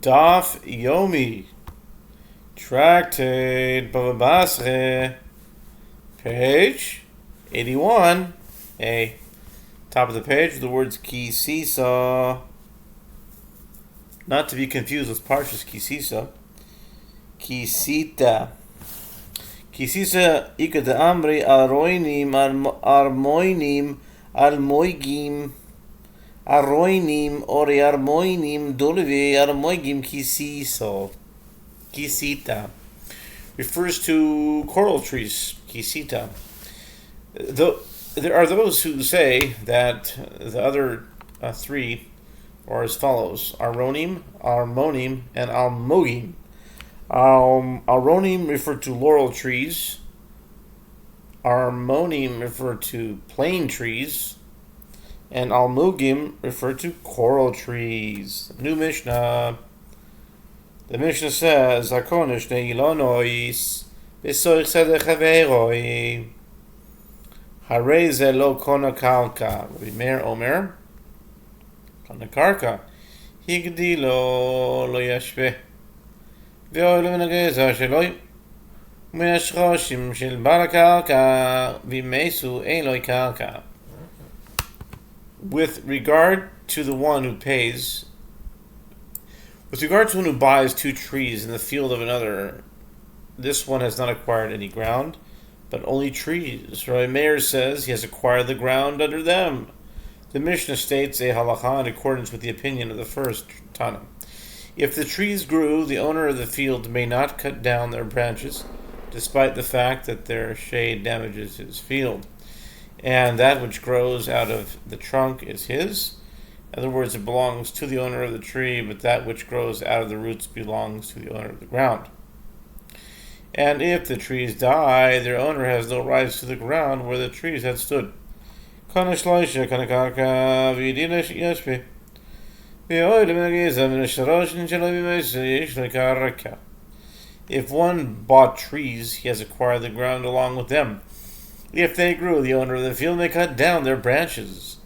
Daf Yomi, Tractate Bava, page 81. Top of the page, the words Kisisa, not to be confused with Parshas Kisisa. Kisita. Kisisa ikad amri aroinim armoinim almoigim aroinim ori armoinim dolive armoigim kisita refers to coral trees. Kisita. There are those who say that the other three are as follows: aronim, armonim, and almogim. Aronim refer to laurel trees. Armonim refer to plane trees. And almogim refer to coral trees. New Mishnah. The Mishnah says, "Hakonish neilonois v'soich sedech haveiroi harei ze lo kona karka." Rabbi Meir Omer, kona karka higdilo lo yashveh ואוהל מן הגזע שלו ומן השרושים של בעל הקרקע וימסו אלוהי קרקע. With regard to one who buys two trees in the field of another, this one has not acquired any ground, but only trees. Rabbi Meir says he has acquired the ground under them. The Mishnah states a halakha in accordance with the opinion of the first Tana. If the trees grew, the owner of the field may not cut down their branches, despite the fact that their shade damages his field. And that which grows out of the trunk is his. In other words, it belongs to the owner of the tree, but that which grows out of the roots belongs to the owner of the ground. And if the trees die, their owner has no rights to the ground where the trees had stood. If one bought trees, he has acquired the ground along with them. If they grew, the owner of the field may cut down their branches.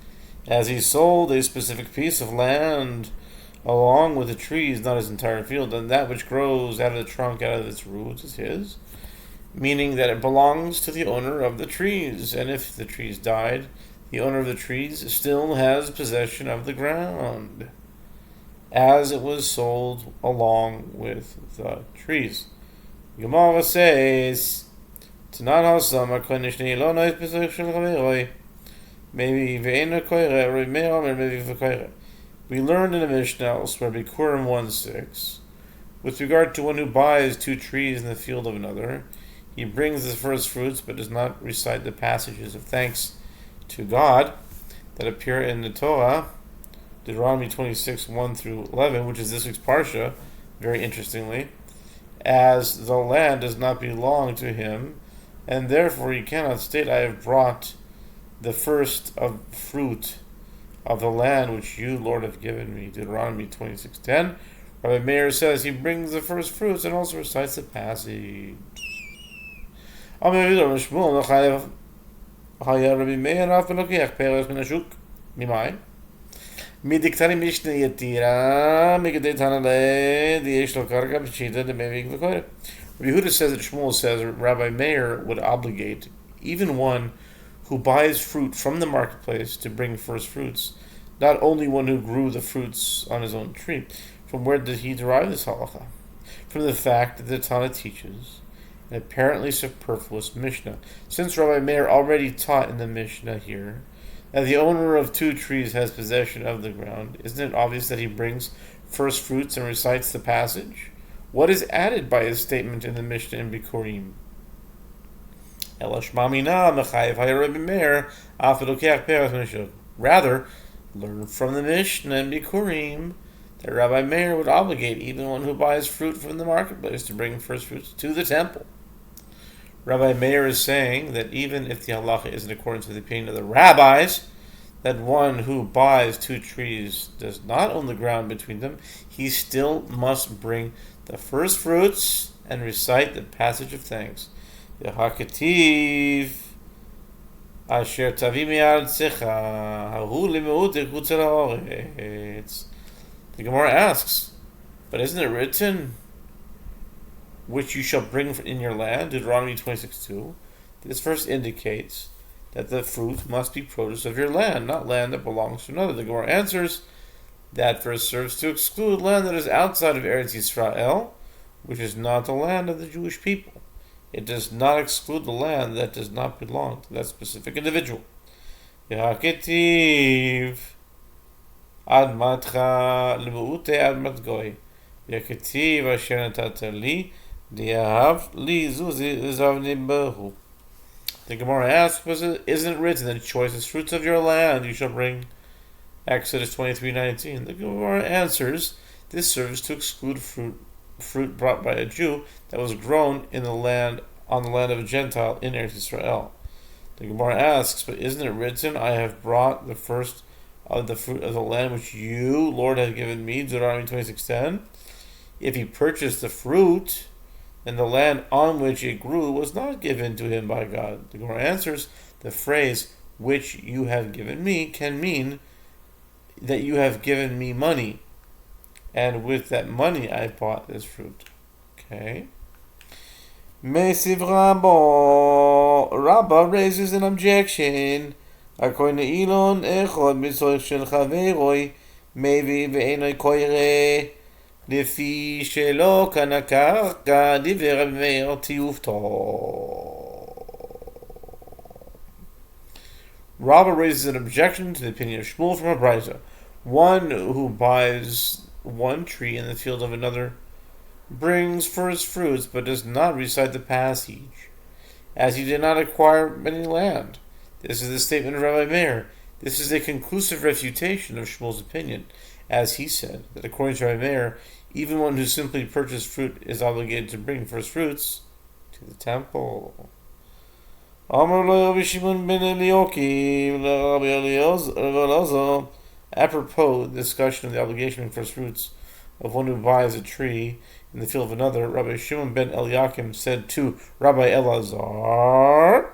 As he sold a specific piece of land along with the trees, not his entire field, then that which grows out of the trunk, out of its roots, is his, meaning that it belongs to the owner of the trees. And if the trees died, the owner of the trees still has possession of the ground, as it was sold along with the trees. Gemara says, maybe we learned in the Mishnah elsewhere, Bikurim 1:6, with regard to one who buys two trees in the field of another, he brings the first fruits but does not recite the passages of thanks to God that appear in the Torah, Deuteronomy 26:1-11, which is this week's Parsha, very interestingly, as the land does not belong to him, and therefore he cannot state, "I have brought the first of fruit of the land which you, Lord, have given me," Deuteronomy 26:10. Rabbi Meir says he brings the first fruits and also recites the passage. Rabbi Yehuda says that Shmuel says Rabbi Meir would obligate even one who buys fruit from the marketplace to bring first fruits, not only one who grew the fruits on his own tree. From where did he derive this halakha? From the fact that the Tana teaches an apparently superfluous Mishnah. Since Rabbi Meir already taught in the Mishnah here that the owner of two trees has possession of the ground, isn't it obvious that he brings first fruits and recites the passage? What is added by his statement in the Mishnah in Bikurim? Rather, learn from the Mishnah in Bikurim that Rabbi Meir would obligate even one who buys fruit from the marketplace to bring first fruits to the temple. Rabbi Meir is saying that even if the halacha is in accordance with the opinion of the rabbis, that one who buys two trees does not own the ground between them, he still must bring the first fruits and recite the passage of thanks. Yehaketiv asher tavi mi'aretzecha hahu limeut chutz ha'aretz. The Gemara asks, But isn't it written, which you shall bring in your land, Deuteronomy 26:2? This verse indicates that the fruit must be produce of your land, not land that belongs to another. The Gemara answers, that verse serves to exclude land that is outside of Eretz Yisrael, which is not the land of the Jewish people. It does not exclude the land that does not belong to that specific individual. Yehaketiv admatcha lemuute admat goy. Yehaketiv asher natata li diahav li zuzi zavni behu. The Gemara asks, isn't it written that choicest fruits of your land you shall bring? Exodus 23:19. The Gemara answers, this serves to exclude fruit brought by a Jew that was grown in the land on the land of a Gentile in Eretz Israel. The Gemara asks, but isn't it written, I have brought the first of the fruit of the land which you, Lord, have given me, Deuteronomy 26:10? If he purchased the fruit, then the land on which it grew was not given to him by God. The Gemara answers, the phrase, which you have given me, can mean that you have given me money, and with that money I bought this fruit. Okay. Mesiv Rabba raises an objection. According to Elon, echod mitzvah shel chaveroi mevi ve'enoi koire lefi shelo kana karka diver Rabbi Meir tiyufto. Rabba raises an objection to the opinion of Shmuel from a Brisa. One who buys one tree in the field of another brings first fruits, but does not recite the passage, as he did not acquire any land. This is the statement of Rabbi Meir. This is a conclusive refutation of Shmuel's opinion, as he said that according to Rabbi Meir, even one who simply purchased fruit is obligated to bring first fruits to the temple. Apropos the discussion of the obligation of first fruits of one who buys a tree in the field of another, Rabbi Shimon ben Eliakim said to Rabbi Elazar,